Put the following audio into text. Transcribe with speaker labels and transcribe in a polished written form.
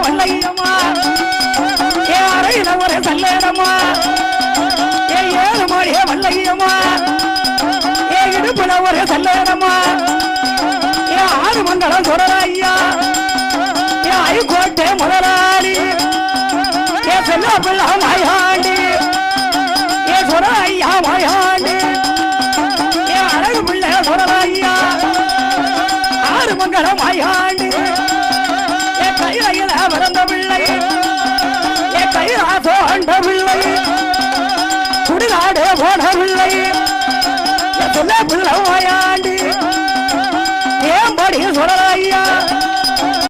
Speaker 1: வல்லையம்மா ஏ அறையில ஒரு சல்லேடம்மா ஏ 7 மாடிய வல்லையம்மா ஏ இடுப்புல ஒரு சல்லேடம்மா ஏ 6 மங்கலம் சொரையா ஏ ஐகோட்டை முதலாளி ஏ செல்ல பிள்ளை மாயாண்டி ஏ சொரையா மாயாண்டி ஏ அழகு பிள்ளை சொரையா 6 மங்கலம் மாயாண்டி ஏ கையில பிறந்த பிள்ளை ஏ கைலாசோ அண்ட பிள்ளை சுடுகாடு போன பிள்ளை சொல்ல பிள்ளை மாயாண்டி